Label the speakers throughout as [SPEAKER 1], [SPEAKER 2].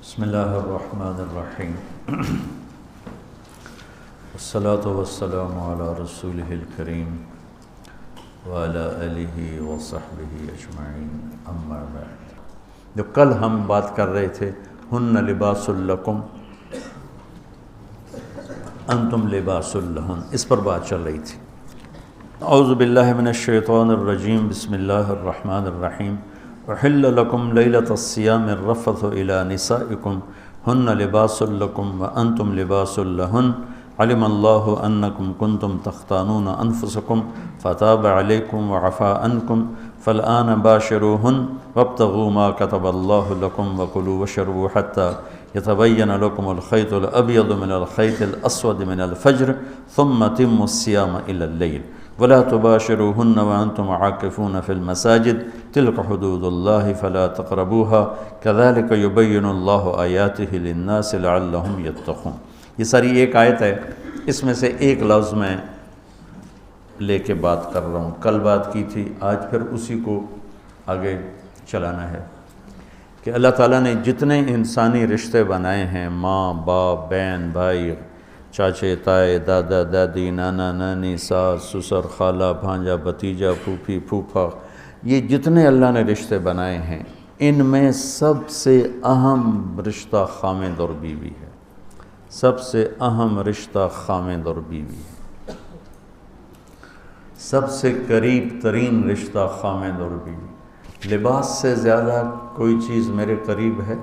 [SPEAKER 1] بسم اللہ الرحمن الرحیم والصلاة والسلام علی رسولہ الکریم وعلی آلہ وصحبہ اجمعین، اما بعد۔ جو کل ہم بات کر رہے تھے ہن لباس لکم انتم لباس لہن، اس پر بات چل رہی تھی۔ اعوذ باللہ من الشیطان الرجیم، بسم اللہ الرحمن الرحیم۔ احل لکم لیلۃ الصیام الرفث الی نسائکم ہن لباس لکم وانتم لباس لہن، علم اللہ انکم کنتم تختانون انفسکم فتاب علیکم وعفا عنکم فالآن باشروہن وابتغوا ما کتب اللہ لکم وکلوا واشربوا حتی یتبین لکم الخیط الابیض من الخیط الاسود من الفجر ثم اتموا الصیام الی اللیل ولا تباشروهن وانتم عاکفون فی المساجد تلک حدود اللہ فلا تقربوها كذلك یبین اللہ آیاتہ للناس لعلہم یتقون۔ یہ ساری ایک آیت ہے، اس میں سے ایک لفظ میں لے کے بات کر رہا ہوں، کل بات کی تھی، آج پھر اسی کو آگے چلانا ہے کہ اللہ تعالیٰ نے جتنے انسانی رشتے بنائے ہیں، ماں باپ، بہن بھائی، چاچے تائے، دادا دادی، نانا نانی، ساس سسر، خالہ بھانجا بھتیجا، پھوپھی پھوپھا، یہ جتنے اللہ نے رشتے بنائے ہیں، ان میں سب سے اہم رشتہ خامد اور بیوی ہے۔ سب سے اہم رشتہ خامد اور بیوی ہے، سب سے قریب ترین رشتہ خامد اور بیوی۔ لباس سے زیادہ کوئی چیز میرے قریب ہے؟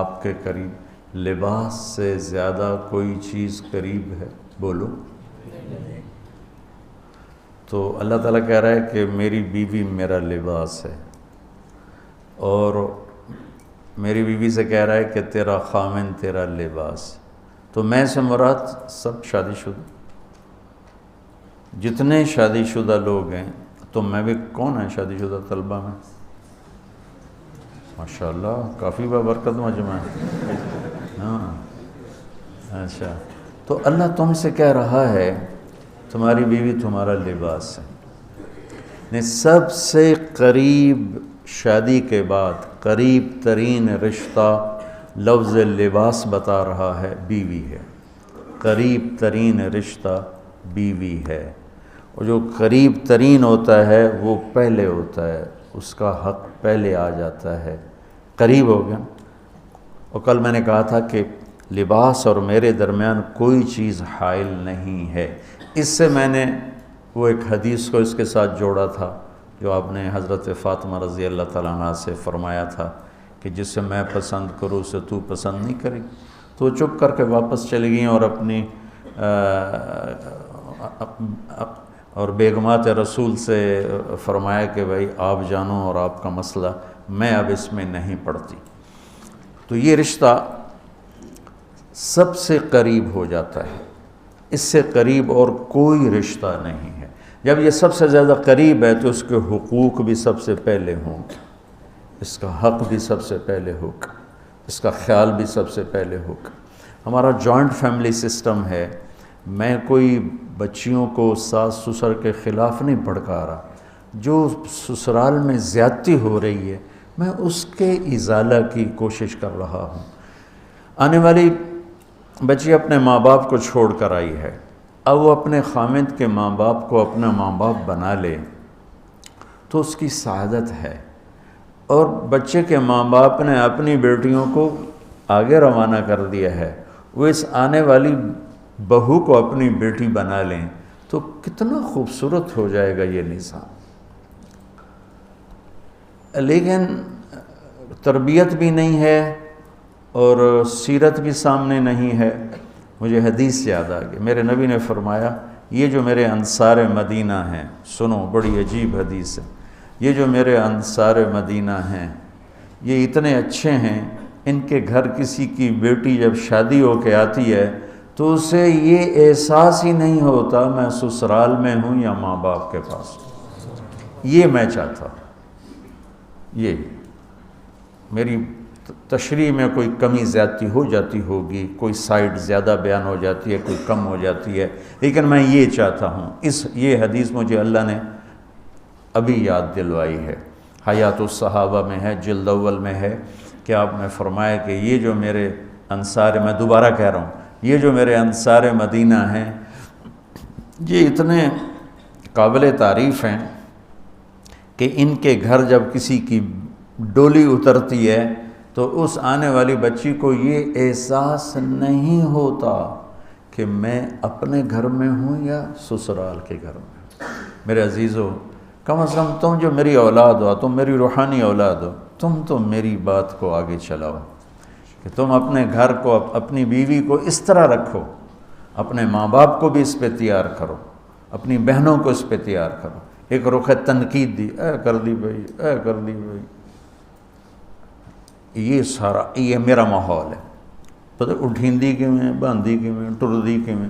[SPEAKER 1] آپ کے قریب لباس سے زیادہ کوئی چیز قریب ہے؟ بولو۔ تو اللہ تعالیٰ کہہ رہا ہے کہ میری بیوی میرا لباس ہے، اور میری بیوی سے کہہ رہا ہے کہ تیرا خامن تیرا لباس۔ تو میں سے مراد سب شادی شدہ، جتنے شادی شدہ لوگ ہیں، تو میں بھی کون ہیں شادی شدہ طلبہ میں؟ ماشاءاللہ کافی بابرکت مجمع ہے۔ ہاں اچھا، تو اللہ تم سے کہہ رہا ہے تمہاری بیوی تمہارا لباس ہے۔ سب سے قریب شادی کے بعد قریب ترین رشتہ لفظ لباس بتا رہا ہے بیوی ہے، قریب ترین رشتہ بیوی ہے، اور جو قریب ترین ہوتا ہے وہ پہلے ہوتا ہے، اس کا حق پہلے آ جاتا ہے، قریب ہو گیا۔ اور کل میں نے کہا تھا کہ لباس اور میرے درمیان کوئی چیز حائل نہیں ہے۔ اس سے میں نے وہ ایک حدیث کو اس کے ساتھ جوڑا تھا جو آپ نے حضرت فاطمہ رضی اللہ تعالیٰ عنہ سے فرمایا تھا کہ جسے میں پسند کروں اسے تو پسند نہیں کرے۔ تو چپ کر کے واپس چلی گئیں اور اپنی اور بیگمات رسول سے فرمایا کہ بھائی آپ جانو اور آپ کا مسئلہ، میں اب اس میں نہیں پڑتی۔ تو یہ رشتہ سب سے قریب ہو جاتا ہے، اس سے قریب اور کوئی رشتہ نہیں ہے۔ جب یہ سب سے زیادہ قریب ہے تو اس کے حقوق بھی سب سے پہلے ہوں گے، اس کا حق بھی سب سے پہلے ہوگا، اس کا خیال بھی سب سے پہلے ہوگا۔ ہمارا جوائنٹ فیملی سسٹم ہے، میں کوئی بچیوں کو ساس سسر کے خلاف نہیں بھڑکا رہا، جو سسرال میں زیادتی ہو رہی ہے میں اس کے ازالہ کی کوشش کر رہا ہوں۔ آنے والی بچی اپنے ماں باپ کو چھوڑ کر آئی ہے، اب وہ اپنے خامد کے ماں باپ کو اپنا ماں باپ بنا لے تو اس کی سعادت ہے، اور بچے کے ماں باپ نے اپنی بیٹیوں کو آگے روانہ کر دیا ہے، وہ اس آنے والی بہو کو اپنی بیٹی بنا لیں تو کتنا خوبصورت ہو جائے گا یہ نظام۔ لیکن تربیت بھی نہیں ہے اور سیرت بھی سامنے نہیں ہے۔ مجھے حدیث یاد آ گئی، میرے نبی نے فرمایا یہ جو میرے انصار مدینہ ہیں، سنو بڑی عجیب حدیث ہے، یہ جو میرے انصار مدینہ ہیں یہ اتنے اچھے ہیں، ان کے گھر کسی کی بیٹی جب شادی ہو کے آتی ہے تو اسے یہ احساس ہی نہیں ہوتا میں سسرال میں ہوں یا ماں باپ کے پاس۔ یہ میں چاہتا ہوں، یہ میری تشریح میں کوئی کمی زیادتی ہو جاتی ہوگی، کوئی سائٹ زیادہ بیان ہو جاتی ہے، کوئی کم ہو جاتی ہے، لیکن میں یہ چاہتا ہوں۔ یہ حدیث مجھے اللہ نے ابھی یاد دلوائی ہے، حیات الصحابہ میں ہے، جلد اول میں ہے کہ آپ نے فرمایا کہ یہ جو میرے انصار، میں دوبارہ کہہ رہا ہوں، یہ جو میرے انصار مدینہ ہیں یہ اتنے قابل تعریف ہیں کہ ان کے گھر جب کسی کی ڈولی اترتی ہے تو اس آنے والی بچی کو یہ احساس نہیں ہوتا کہ میں اپنے گھر میں ہوں یا سسرال کے گھر میں۔ میرے عزیزو، کم از کم تم جو میری اولاد ہو، تم میری روحانی اولاد ہو، تم تو میری بات کو آگے چلاؤ کہ تم اپنے گھر کو، اپنی بیوی کو اس طرح رکھو، اپنے ماں باپ کو بھی اس پہ تیار کرو، اپنی بہنوں کو اس پہ تیار کرو۔ ایک رخ تنقید دی، اے کر دی بھائی، اے کر دی بھائی، یہ سارا یہ میرا ماحول ہے۔ پتہ اٹھیندی کی میں، باندھی کی میں، ٹردی کی میں،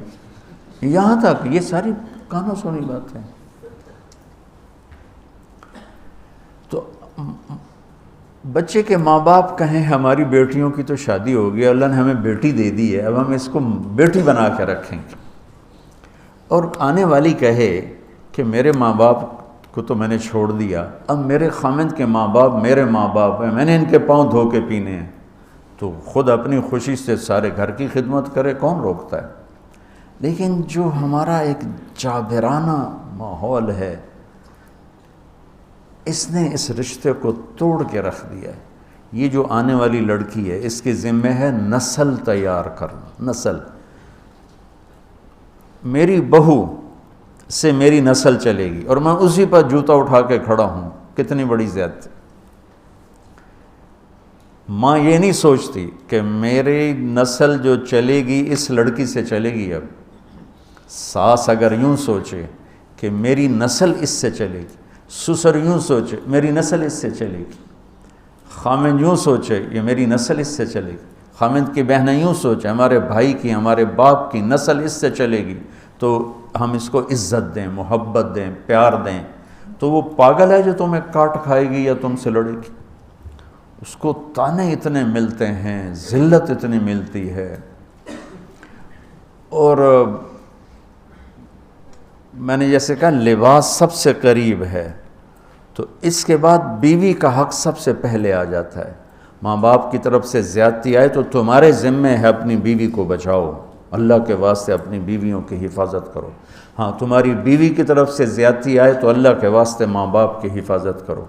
[SPEAKER 1] یہاں تک یہ ساری کانوں سنی باتیں۔ تو بچے کے ماں باپ کہیں ہماری بیٹیوں کی تو شادی ہو گئی، اللہ نے ہمیں بیٹی دے دی ہے، اب ہم اس کو بیٹی بنا کے رکھیں گے، اور آنے والی کہے کہ میرے ماں باپ کو تو میں نے چھوڑ دیا، اب میرے خامند کے ماں باپ میرے ماں باپ ہیں، میں نے ان کے پاؤں دھو کے پینے ہیں، تو خود اپنی خوشی سے سارے گھر کی خدمت کرے، کون روکتا ہے؟ لیکن جو ہمارا ایک جابرانہ ماحول ہے، اس نے اس رشتے کو توڑ کے رکھ دیا ہے۔ یہ جو آنے والی لڑکی ہے، اس کے ذمہ ہے نسل تیار کرنا، نسل۔ میری بہو سے میری نسل چلے گی اور میں اسی پر جوتا اٹھا کے کھڑا ہوں، کتنی بڑی زیادتی۔ ماں یہ نہیں سوچتی کہ میری نسل جو چلے گی اس لڑکی سے چلے گی۔ اب ساس اگر یوں سوچے کہ میری نسل اس سے چلے گی، سسر یوں سوچے میری نسل اس سے چلے گی، خامند یوں سوچے یہ میری نسل اس سے چلے گی، خامند کی بہنیں یوں سوچیں ہمارے بھائی کی، ہمارے باپ کی نسل اس سے چلے گی، تو ہم اس کو عزت دیں، محبت دیں، پیار دیں، تو وہ پاگل ہے جو تمہیں کاٹ کھائے گی یا تم سے لڑے گی۔ اس کو تانے اتنے ملتے ہیں، ذلت اتنی ملتی ہے۔ اور میں نے جیسے کہا لباس سب سے قریب ہے، تو اس کے بعد بیوی کا حق سب سے پہلے آ جاتا ہے۔ ماں باپ کی طرف سے زیادتی آئے تو تمہارے ذمہ ہے اپنی بیوی کو بچاؤ، اللہ کے واسطے اپنی بیویوں کی حفاظت کرو۔ ہاں تمہاری بیوی کی طرف سے زیادتی آئے تو اللہ کے واسطے ماں باپ کی حفاظت کرو۔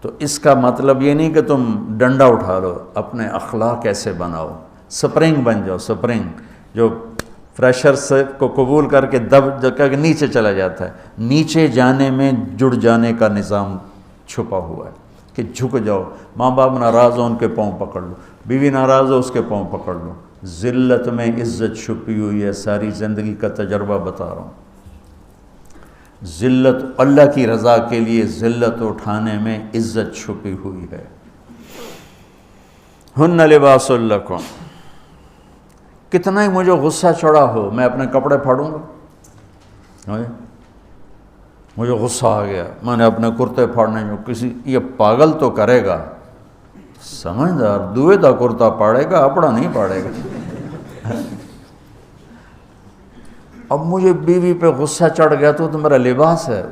[SPEAKER 1] تو اس کا مطلب یہ نہیں کہ تم ڈنڈا اٹھا لو، اپنے اخلاق ایسے بناؤ، سپرنگ بن جاؤ، سپرنگ جو فریشر سے کو قبول کر کے دب کر کے نیچے چلا جاتا ہے، نیچے جانے میں جڑ جانے کا نظام چھپا ہوا ہے کہ جھک جاؤ۔ ماں باپ ناراض ہو ان کے پاؤں پکڑ لو، بیوی ناراض ہو اس کے پاؤں پکڑ لو۔ ذلت میں عزت چھپی ہوئی ہے، ساری زندگی کا تجربہ بتا رہا ہوں۔ ذلت اللہ کی رضا کے لیے ذلت اٹھانے میں عزت چھپی ہوئی ہے۔ ہن لباس لکم، کتنا ہی مجھے غصہ چڑھا ہو میں اپنے کپڑے پھاڑوں گا، مجھے غصہ آ گیا میں نے اپنے کرتے پھاڑنے میں، کسی یہ پاگل تو کرے گا، سمجھدار دوئے دا کرتا پاڑے گا، اپنا نہیں پاڑے گا۔ اب مجھے بیوی پہ غصہ چڑھ گیا تو میرا لباس ہے،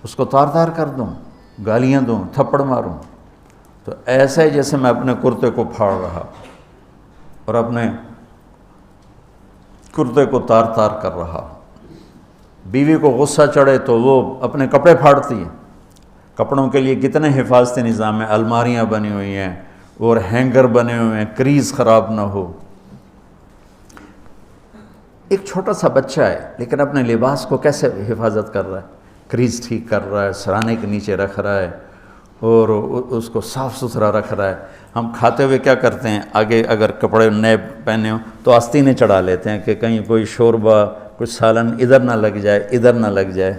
[SPEAKER 1] اس کو تار تار کر دوں، گالیاں دوں، تھپڑ ماروں، تو ایسا ہی جیسے میں اپنے کرتے کو پھاڑ رہا اور اپنے کرتے کو تار تار کر رہا۔ بیوی کو غصہ چڑھے تو وہ اپنے کپڑے پھاڑتی ہے۔ کپڑوں کے لیے کتنے حفاظتی نظام ہیں، الماریاں بنی ہوئی ہیں اور ہینگر بنے ہوئے ہیں، کریز خراب نہ ہو۔ ایک چھوٹا سا بچہ ہے لیکن اپنے لباس کو کیسے حفاظت کر رہا ہے، کریز ٹھیک کر رہا ہے، سرانے کے نیچے رکھ رہا ہے اور اس کو صاف ستھرا رکھ رہا ہے۔ ہم کھاتے ہوئے کیا کرتے ہیں، آگے اگر کپڑے نئے پہنے ہوں تو آستینیں چڑھا لیتے ہیں کہ کہیں کوئی شوربہ کچھ سالن ادھر نہ لگ جائے، ادھر نہ لگ جائے،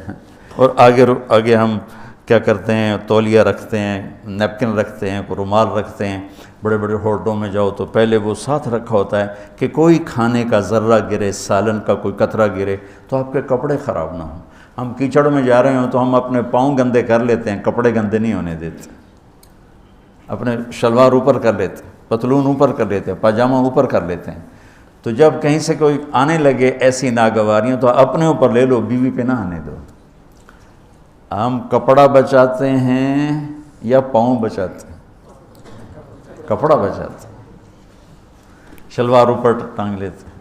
[SPEAKER 1] اور آگے ہم کیا کرتے ہیں، تولیہ رکھتے ہیں، نیپکن رکھتے ہیں، کوئی رومال رکھتے ہیں۔ بڑے بڑے ہوٹلوں میں جاؤ تو پہلے وہ ساتھ رکھا ہوتا ہے کہ کوئی کھانے کا ذرہ گرے، سالن کا کوئی قطرہ گرے تو آپ کے کپڑے خراب نہ ہوں۔ ہم کیچڑ میں جا رہے ہوں تو ہم اپنے پاؤں گندے کر لیتے ہیں، کپڑے گندے نہیں ہونے دیتے، اپنے شلوار اوپر کر لیتے ہیں، پتلون اوپر کر لیتے ہیں، پاجامہ اوپر کر لیتے ہیں۔ تو جب کہیں سے کوئی آنے لگے ایسی ناگواریاں تو اپنے اوپر لے لو، بیوی پہ نہ آنے دو۔ ہم کپڑا بچاتے ہیں یا پاؤں بچاتے ہیں؟ کپڑا بچاتے ہیں، شلوار اوپر ٹانگ لیتے ہیں،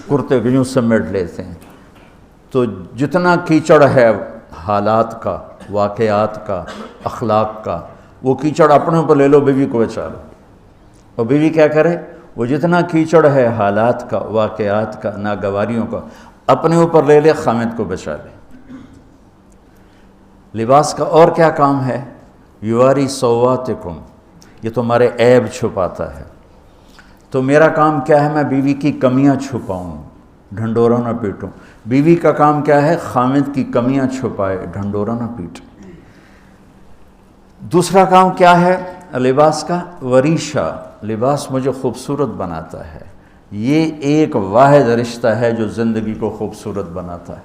[SPEAKER 1] کرتے کو یوں سمیٹ لیتے ہیں. تو جتنا کیچڑ ہے حالات کا، واقعات کا، اخلاق کا، وہ کیچڑ اپنے اوپر لے لو، بیوی کو بچا لو. اور بیوی کیا کرے؟ وہ جتنا کیچڑ ہے حالات کا، واقعات کا، ناگواریوں کا، اپنے اوپر لے لے، خامد کو بچا لے. لباس کا اور کیا کام ہے؟ یواری سواتکم، یہ تمہارے عیب چھپاتا ہے. تو میرا کام کیا ہے؟ میں بیوی کی کمیاں چھپاؤں، ڈھنڈورا نہ پیٹوں. بیوی کا کام کیا ہے؟ خامد کی کمیاں چھپائے، ڈھنڈورا نہ پیٹے. دوسرا کام کیا ہے لباس کا؟ وریشہ، لباس مجھے خوبصورت بناتا ہے. یہ ایک واحد رشتہ ہے جو زندگی کو خوبصورت بناتا ہے.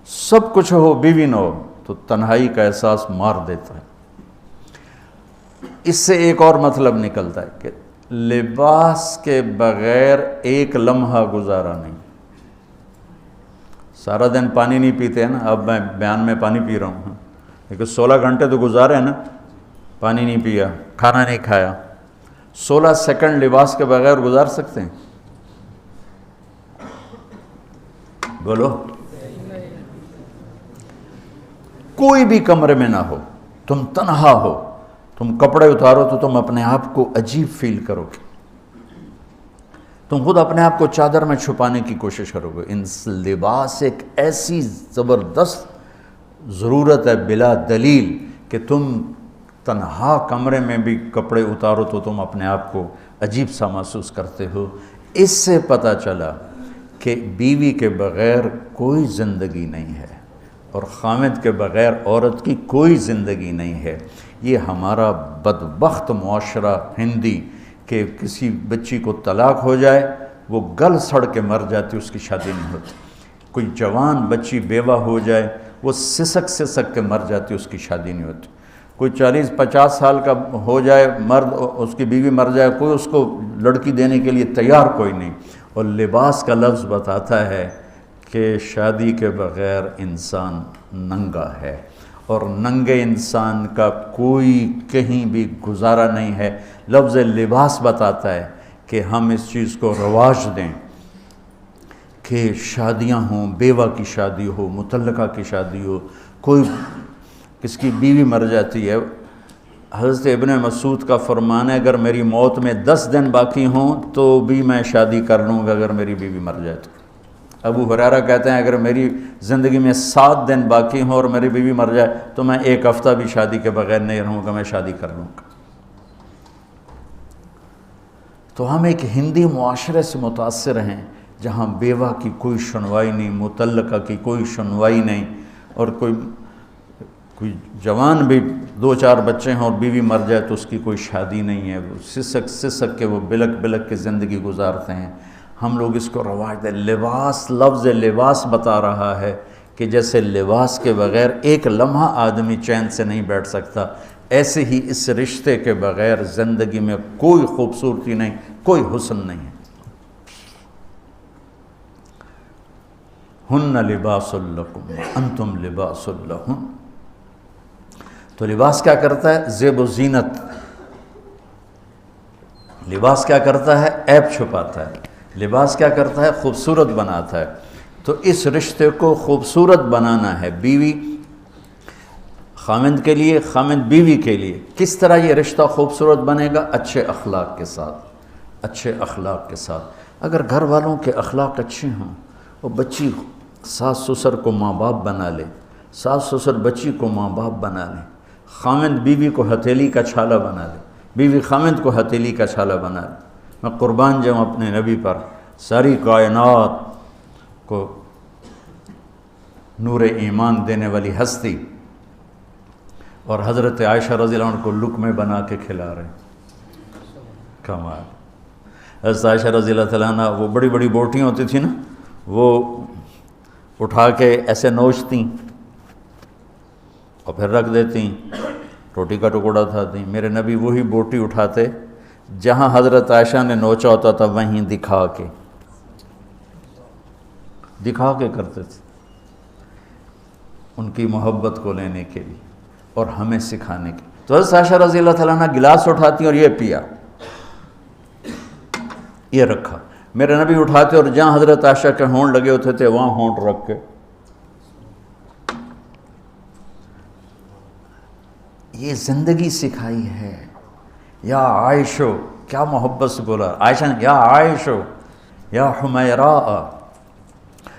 [SPEAKER 1] سب کچھ ہو، بیوی نہ ہو تو تنہائی کا احساس مار دیتا ہے. اس سے ایک اور مطلب نکلتا ہے کہ لباس کے بغیر ایک لمحہ گزارا نہیں. سارا دن پانی نہیں پیتے ہیں نا، اب میں بیان میں پانی پی رہا ہوں، لیکن 16 گھنٹے تو گزارے ہیں نا، پانی نہیں پیا، کھانا نہیں کھایا. 16 سیکنڈ لباس کے بغیر گزار سکتے ہیں؟ بولو. کوئی بھی کمرے میں نہ ہو، تم تنہا ہو، تم کپڑے اتارو تو تم اپنے آپ کو عجیب فیل کرو گے. تم خود اپنے آپ کو چادر میں چھپانے کی کوشش کرو گے. ان لباس ایک ایسی زبردست ضرورت ہے بلا دلیل کہ تم تنہا کمرے میں بھی کپڑے اتارو تو تم اپنے آپ کو عجیب سا محسوس کرتے ہو. اس سے پتہ چلا کہ بیوی کے بغیر کوئی زندگی نہیں ہے اور خامد کے بغیر عورت کی کوئی زندگی نہیں ہے. یہ ہمارا بدبخت معاشرہ ہندی کہ کسی بچی کو طلاق ہو جائے وہ گل سڑ کے مر جاتی، اس کی شادی نہیں ہوتی. کوئی جوان بچی بیوہ ہو جائے وہ سسک کے مر جاتی، اس کی شادی نہیں ہوتی. کوئی 40-50 سال کا ہو جائے مرد، اس کی بیوی مر جائے، کوئی اس کو لڑکی دینے کے لیے تیار کوئی نہیں. اور لباس کا لفظ بتاتا ہے کہ شادی کے بغیر انسان ننگا ہے، اور ننگے انسان کا کوئی کہیں بھی گزارا نہیں ہے. لفظ لباس بتاتا ہے کہ ہم اس چیز کو رواج دیں کہ شادیاں ہوں، بیوہ کی شادی ہو، مطلقہ کی شادی ہو، کوئی کس کی بیوی مر جاتی ہے. حضرت ابن مسعود کا فرمان ہے اگر میری موت میں 10 دن باقی ہوں تو بھی میں شادی کر لوں گا اگر میری بیوی مر جائے تو. ابو ہریرہ کہتے ہیں اگر میری زندگی میں 7 دن باقی ہوں اور میری بیوی مر جائے تو میں 1 ہفتہ بھی شادی کے بغیر نہیں رہوں گا، میں شادی کر لوں گا. تو ہم ایک ہندی معاشرے سے متاثر ہیں جہاں بیوہ کی کوئی سنوائی نہیں، مطلقہ کی کوئی سنوائی نہیں، اور کوئی جوان بھی 2-4 بچے ہیں اور بیوی مر جائے تو اس کی کوئی شادی نہیں ہے. وہ سسک کے وہ بلک کے زندگی گزارتے ہیں. ہم لوگ اس کو رواج دیں. لباس، لفظ لباس بتا رہا ہے کہ جیسے لباس کے بغیر ایک لمحہ آدمی چین سے نہیں بیٹھ سکتا، ایسے ہی اس رشتے کے بغیر زندگی میں کوئی خوبصورتی نہیں، کوئی حسن نہیں ہے. ہن لباس لکم انتم لباس لہن. تو لباس کیا کرتا ہے؟ زیب و زینت. لباس کیا کرتا ہے؟ عیب چھپاتا ہے. لباس کیا کرتا ہے؟ خوبصورت بناتا ہے. تو اس رشتے کو خوبصورت بنانا ہے بیوی خامند کے لیے، خامند بیوی کے لیے. کس طرح یہ رشتہ خوبصورت بنے گا؟ اچھے اخلاق کے ساتھ. اچھے اخلاق کے ساتھ. اگر گھر والوں کے اخلاق اچھے ہوں اور بچی ساس سسر کو ماں باپ بنا لے، ساس سسر بچی کو ماں باپ بنا لیں، خامند بیوی کو ہتھیلی کا چھالا بنا لے، بیوی خامند کو ہتھیلی کا چھالا بنا لے. میں قربان جاؤں اپنے نبی پر. ساری کائنات کو نور ایمان دینے والی ہستی، اور حضرت عائشہ رضی اللہ عنہ کو لقمے بنا کے کھلا رہے. کمال. حضرت عائشہ رضی اللہ تعالیٰ عنہ وہ بڑی بڑی بوٹیاں ہوتی تھیں نا، وہ اٹھا کے ایسے نوچتیں اور پھر رکھ دیتی، روٹی کا ٹکڑا اٹھاتی. میرے نبی وہی بوٹی اٹھاتے جہاں حضرت عائشہ نے نوچا ہوتا تھا، وہیں دکھا کے کرتے تھے ان کی محبت کو لینے کے لیے. اور ہمیں سکھانے کی۔ تو حضرت عائشہ رضی اللہ تعالیٰ عنہ گلاس اٹھاتی اور یہ پیا، یہ رکھا۔ میرے نبی اٹھاتے اور جہاں حضرت عائشہ کے ہونٹ لگے ہوتے تھے وہاں ہونٹ رکھ کے، یہ زندگی سکھائی ہے۔ یا عائشو، کیا محبت سے بولا عائشہ نے، یا عائشو یا حمیراء،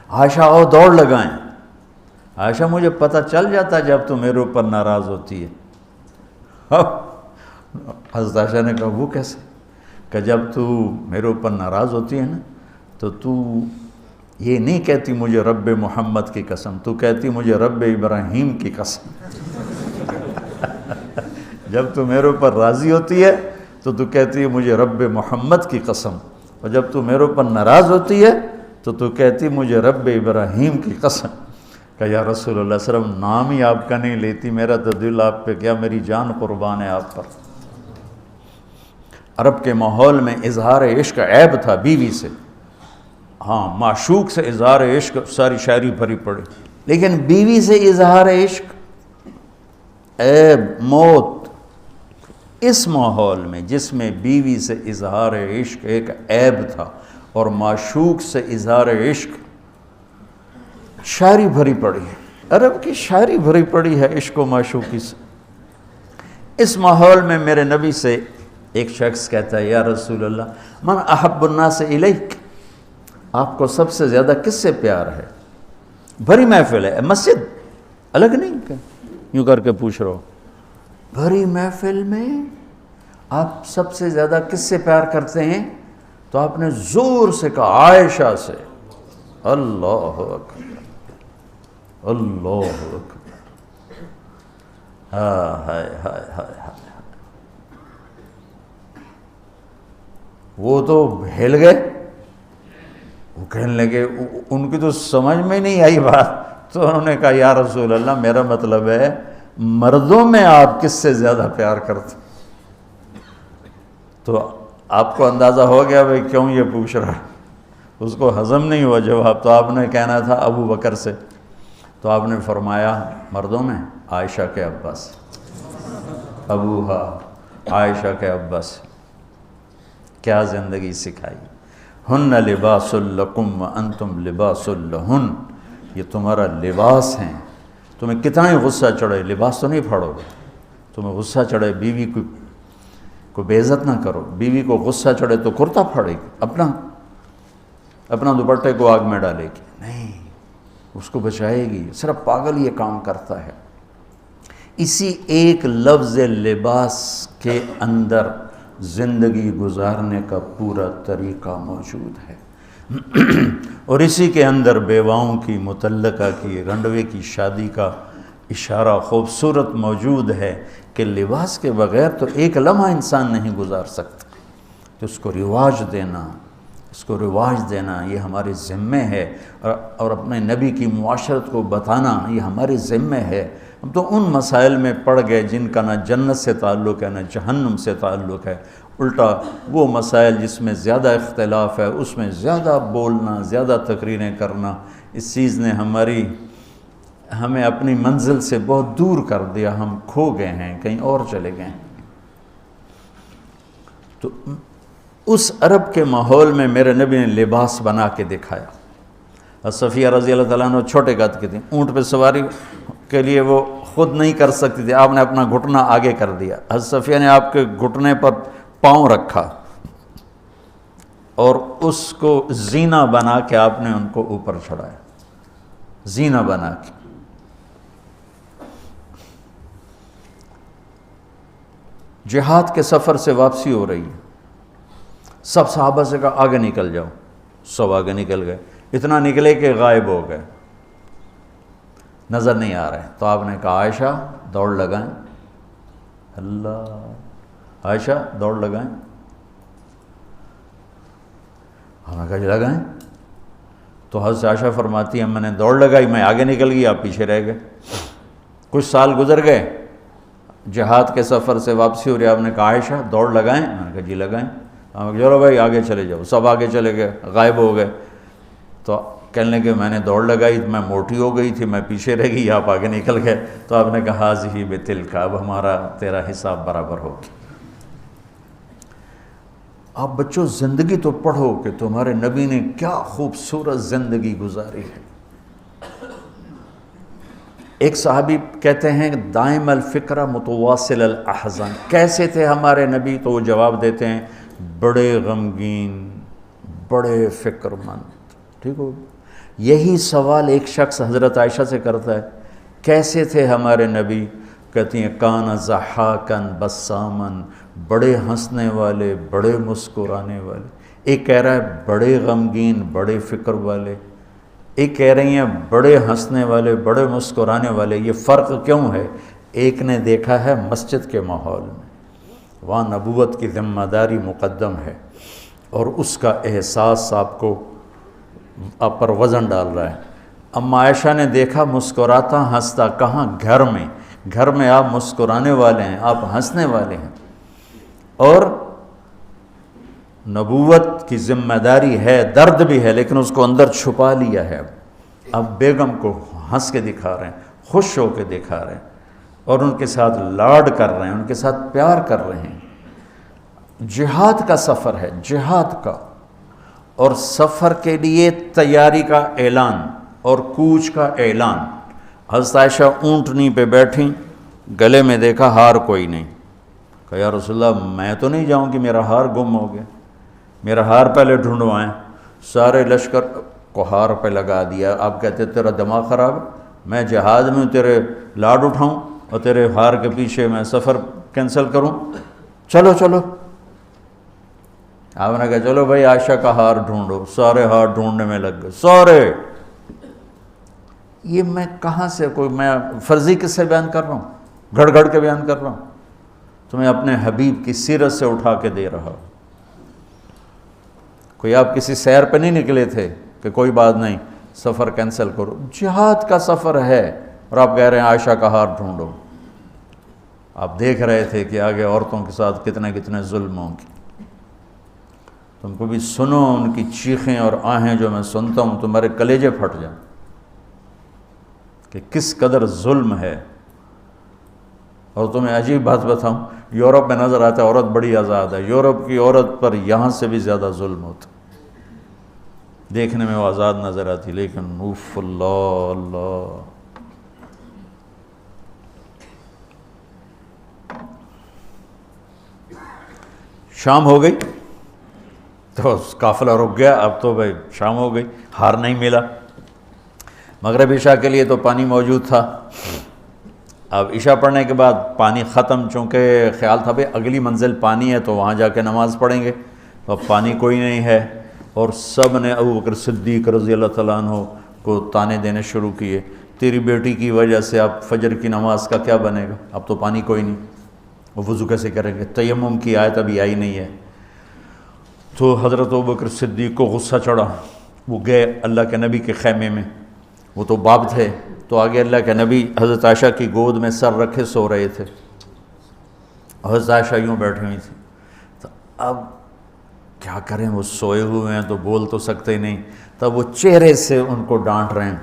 [SPEAKER 1] عائشہ آؤ دوڑ لگائیں۔ عائشہ مجھے پتہ چل جاتا جب تو میرے اوپر ناراض ہوتی ہے۔ حضرت عائشہ نے کہا وہ کیسے؟ کہ جب تو میرے اوپر ناراض ہوتی ہے نا تو یہ نہیں کہتی مجھے رب محمد کی قسم، تو کہتی مجھے رب ابراہیم کی قسم۔ جب تو میرے اوپر راضی ہوتی ہے تو کہتی ہے مجھے رب محمد کی قسم، اور جب تو میرے اوپر ناراض ہوتی ہے تو کہتی مجھے رب ابراہیم کی قسم۔ کہ یا رسول اللہ صلی اللہ علیہ وسلم نام ہی آپ کا نہیں لیتی، میرا تو دل آپ پہ کیا، میری جان قربان ہے آپ پر۔ عرب کے ماحول میں اظہار عشق عیب تھا بیوی سے، ہاں معشوق سے اظہار عشق ساری شاعری بھری پڑی، لیکن بیوی سے اظہار عشق عیب، موت۔ اس ماحول میں جس میں بیوی سے اظہار عشق ایک عیب تھا اور معشوق سے اظہار عشق شاعری بھری پڑی ہے، عرب کی شاعری بھری پڑی ہے عشق و معشوقی سے، اس ماحول میں میرے نبی سے ایک شخص کہتا ہے یا رسول اللہ من احب الناس الیک، آپ کو سب سے زیادہ کس سے پیار ہے؟ بھری محفل ہے، مسجد الگ نہیں کہ یوں کر کے پوچھ رہا ہو، بھری محفل میں آپ سب سے زیادہ کس سے پیار کرتے ہیں؟ تو آپ نے زور سے کہا عائشہ سے۔ اللہ اکبر، اللہ اکبر، ہائے ہائے ہائے ہائے ہائے۔ وہ تو ہل گئے، وہ کہنے لگے، ان کی تو سمجھ میں نہیں آئی بات، تو انہوں نے کہا یا رسول اللہ میرا مطلب ہے مردوں میں آپ کس سے زیادہ پیار کرتے؟ تو آپ کو اندازہ ہو گیا بھائی کیوں یہ پوچھ رہا ہے، اس کو ہضم نہیں ہوا جواب، تو آپ نے کہنا تھا ابو بکر سے، تو آپ نے فرمایا مردوں میں عائشہ کے ابا سے، ابوہا عائشہ کے ابا سے۔ کیا زندگی سکھائی، ہن لباس لکم وانتم لباس لہن، یہ تمہارا لباس ہیں، تمہیں کتنا ہی غصہ چڑھے لباس تو نہیں پھاڑو گے، تمہیں غصہ چڑھے بیوی کو بے عزت نہ کرو، بیوی کو غصہ چڑھے تو کرتا پھاڑے گی، اپنا دوپٹے کو آگ میں ڈالے گی، نہیں اس کو بچائے گی، صرف پاگل یہ کام کرتا ہے۔ اسی ایک لفظ لباس کے اندر زندگی گزارنے کا پورا طریقہ موجود ہے، اور اسی کے اندر بیواؤں کی، مطلقہ کی، رنڈوے کی شادی کا اشارہ خوبصورت موجود ہے کہ لباس کے بغیر تو ایک لمحہ انسان نہیں گزار سکتا، تو اس کو رواج دینا یہ ہمارے ذمے ہے، اور اپنے نبی کی معاشرت کو بتانا یہ ہمارے ذمے ہے۔ ہم تو ان مسائل میں پڑ گئے جن کا نہ جنت سے تعلق ہے نہ جہنم سے تعلق ہے، الٹا وہ مسائل جس میں زیادہ اختلاف ہے اس میں زیادہ بولنا، زیادہ تقریریں کرنا، اس چیز نے ہمیں اپنی منزل سے بہت دور کر دیا، ہم کھو گئے ہیں، کہیں اور چلے گئے ہیں۔ تو اس عرب کے ماحول میں میرے نبی نے لباس بنا کے دکھایا۔ صفیہ رضی اللہ تعالیٰ عنہ چھوٹے قد کی تھیں، اونٹ پہ سواری کے لیے وہ خود نہیں کر سکتی تھی، آپ نے اپنا گھٹنا آگے کر دیا، حضرت صفیہ نے آپ کے گھٹنے پر پاؤں رکھا اور اس کو زینہ بنا کے آپ نے ان کو اوپر چڑھایا، زینہ بنا کے۔ جہاد کے سفر سے واپسی ہو رہی ہے، سب صحابہ سے کہا آگے نکل جاؤ، سب آگے نکل گئے، اتنا نکلے کہ غائب ہو گئے، نظر نہیں آ رہے، تو آپ نے کہا عائشہ دوڑ لگائیں، اللہ، عائشہ دوڑ لگائیں، ہم نے کہا جی لگائیں، تو حضرت عائشہ فرماتی ہیں میں نے دوڑ لگائی، میں آگے نکل گئی، آپ پیچھے رہ گئے۔ کچھ سال گزر گئے، جہاد کے سفر سے واپسی ہو رہی، آپ نے کہا عائشہ دوڑ لگائیں، میں نے کہا جی لگائیں، ہم نے کہا چلو بھائی آگے چلے جاؤ، سب آگے چلے گئے، غائب ہو گئے۔ تو کہنے لگے میں نے دوڑ لگائی، میں موٹی ہو گئی تھی، میں پیچھے رہ گئی، آپ آگے نکل گئے، تو آپ نے کہا ہی بتلک، اب ہمارا تیرا حساب برابر ہوگی۔ آپ بچوں زندگی تو پڑھو کہ تمہارے نبی نے کیا خوبصورت زندگی گزاری ہے۔ ایک صحابی کہتے ہیں دائم الفکرہ متواصل الاحزان، کیسے تھے ہمارے نبی؟ تو وہ جواب دیتے ہیں بڑے غمگین، بڑے فکر مند۔ ٹھیک ہو؟ یہی سوال ایک شخص حضرت عائشہ سے کرتا ہے کیسے تھے ہمارے نبی؟ کہتی ہیں کان ضحاکن بسامن، بڑے ہنسنے والے، بڑے مسکرانے والے۔ ایک کہہ رہا ہے بڑے غمگین، بڑے فکر والے، ایک کہہ رہی ہیں بڑے ہنسنے والے، بڑے مسکرانے والے۔ یہ فرق کیوں ہے؟ ایک نے دیکھا ہے مسجد کے ماحول میں، وہاں نبوت کی ذمہ داری مقدم ہے، اور اس کا احساس آپ پر وزن ڈال رہا ہے۔ اما عائشہ نے دیکھا مسکراتا ہنستا، کہاں؟ گھر میں آپ مسکرانے والے ہیں، آپ ہنسنے والے ہیں، اور نبوت کی ذمہ داری ہے، درد بھی ہے، لیکن اس کو اندر چھپا لیا ہے۔ اب بیگم کو ہنس کے دکھا رہے ہیں، خوش ہو کے دکھا رہے ہیں، اور ان کے ساتھ لاڈ کر رہے ہیں، ان کے ساتھ پیار کر رہے ہیں۔ جہاد کا سفر ہے، جہاد کا، اور سفر کے لیے تیاری کا اعلان اور کوچ کا اعلان۔ حضرت عائشہ اونٹنی پہ بیٹھیں، گلے میں دیکھا ہار کوئی نہیں، کہا یا رسول اللہ میں تو نہیں جاؤں گی، میرا ہار گم ہو گیا، میرا ہار پہلے ڈھونڈوائیں۔ سارے لشکر کو ہار پہ لگا دیا۔ آپ کہتے تیرا دماغ خراب ہے، میں جہاد میں تیرے لاڈ اٹھاؤں اور تیرے ہار کے پیچھے میں سفر کینسل کروں؟ چلو چلو۔ آپ نے کہا چلو بھائی عائشہ کا ہار ڈھونڈو، سارے ہار ڈھونڈنے میں لگ گئے سارے۔ یہ میں کہاں سے کوئی میں فرضی کس سے بیان کر رہا ہوں؟ گھڑ گھڑ کے بیان کر رہا ہوں، تمہیں اپنے حبیب کی سیرت سے اٹھا کے دے رہا ہوں۔ کوئی آپ کسی سیر پہ نہیں نکلے تھے کہ کوئی بات نہیں سفر کینسل کرو، جہاد کا سفر ہے، اور آپ کہہ رہے ہیں عائشہ کا ہار ڈھونڈو۔ آپ دیکھ رہے تھے کہ آگے عورتوں کے ساتھ کتنے ظلم ہوں گے۔ تم کو بھی سنو ان کی چیخیں اور آہیں جو میں سنتا ہوں تمہارے کلیجے پھٹ جائیں کہ کس قدر ظلم ہے۔ اور تمہیں عجیب بات بتاؤں، یورپ میں نظر آتا ہے عورت بڑی آزاد ہے، یورپ کی عورت پر یہاں سے بھی زیادہ ظلم ہوتا، دیکھنے میں وہ آزاد نظر آتی، لیکن اوف اللہ اللہ۔ شام ہو گئی تو قافلہ رک گیا، اب تو بھائی شام ہو گئی، ہار نہیں ملا۔ مغرب عشاء کے لیے تو پانی موجود تھا، اب عشاء پڑھنے کے بعد پانی ختم، چونکہ خیال تھا بھائی اگلی منزل پانی ہے تو وہاں جا کے نماز پڑھیں گے، تو اب پانی کوئی نہیں ہے، اور سب نے ابو بکر صدیق رضی اللہ تعالیٰ عنہ کو تانے دینے شروع کیے، تیری بیٹی کی وجہ سے اب فجر کی نماز کا کیا بنے گا، اب تو پانی کوئی نہیں، وہ وضو کیسے کریں گے، تیمم کی آیت ابھی آئی نہیں ہے۔ تو حضرت ابو بکر صدیق کو غصہ چڑھا، وہ گئے اللہ کے نبی کے خیمے میں، وہ تو باب تھے، تو آگے اللہ کے نبی حضرت عائشہ کی گود میں سر رکھے سو رہے تھے، حضرت عائشہ یوں بیٹھی ہوئی تھی۔ تو اب کیا کریں، وہ سوئے ہوئے ہیں تو بول تو سکتے نہیں، تب وہ چہرے سے ان کو ڈانٹ رہے ہیں۔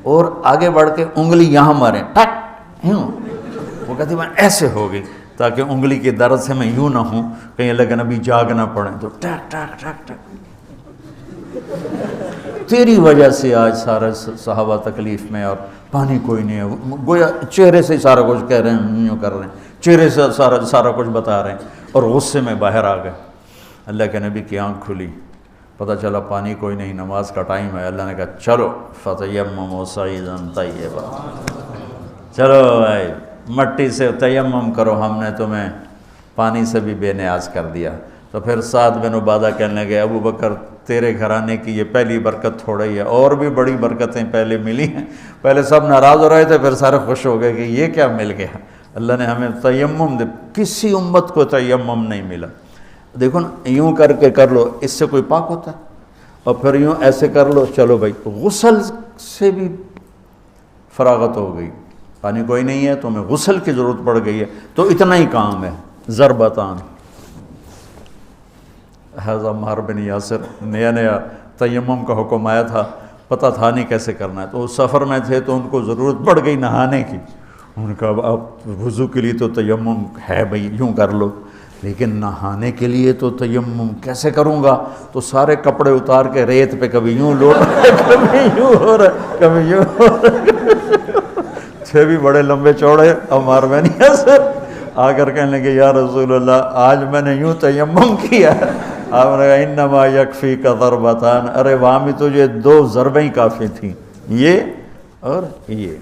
[SPEAKER 1] اور آگے بڑھ کے انگلی یہاں ماریں، ٹک یوں، وہ کہتی میں ایسے ہو گئی تاکہ انگلی کے درد سے میں یوں نہ ہوں کہیں اللہ کے نبی جاگ نہ پڑیں، تو ٹک ٹک ٹک ٹک، تیری وجہ سے آج سارا صحابہ تکلیف میں، اور پانی کوئی نہیں ہے، گویا چہرے سے سارا کچھ کہہ رہے ہیں، یوں کر رہے ہیں، چہرے سے سارا کچھ بتا رہے ہیں، اور غصے میں باہر آ گئے۔ اللہ کے نبی کی آنکھ کھلی، پتہ چلا پانی کوئی نہیں، نماز کا ٹائم ہے۔ اللہ نے کہا چلو فتیمموا صعیدا طیبا، چلو بھائی مٹی سے تیمم کرو، ہم نے تمہیں پانی سے بھی بے نیاز کر دیا۔ تو پھر سعد بن عبادہ کہنے لگے ابو بکر تیرے گھرانے کی یہ پہلی برکت تھوڑی ہے، اور بھی بڑی برکتیں پہلے ملی ہیں، پہلے سب ناراض ہو رہے تھے، پھر سارے خوش ہو گئے کہ یہ کیا مل گیا، اللہ نے ہمیں تیمم دے، کسی امت کو تیمم نہیں ملا۔ دیکھو نا، یوں کر کے کر لو، اس سے کوئی پاک ہوتا ہے، اور پھر یوں ایسے کر لو، چلو بھائی غسل سے بھی فراغت ہو گئی، پانی کوئی نہیں ہے تو ہمیں غسل کی ضرورت پڑ گئی ہے، تو اتنا ہی کام ہے، ضربتان حضرت عمار بن یاسر نیا نیا تیمم کا حکم آیا تھا، پتہ تھا نہیں کیسے کرنا ہے، تو وہ سفر میں تھے تو ان کو ضرورت پڑ گئی نہانے کی. ان کا اب وضو کے لیے تو تیمم ہے بھئی یوں کر لو، لیکن نہانے کے لیے تو تیمم کیسے کروں گا؟ تو سارے کپڑے اتار کے ریت پہ کبھی یوں لوٹ کبھی یوں ہو رہا کبھی یوں ہو رہا. تھے بھی بڑے لمبے چوڑے عمار بن یاسر، آ کر کہنے لگے یا رسول اللہ آج میں نے یوں تیمم کیا. آپ نے کہا انما یکفیک ضربتان، ارے وہاں بھی تجھے 2 ضربیں کافی تھیں، یہ اور یہ.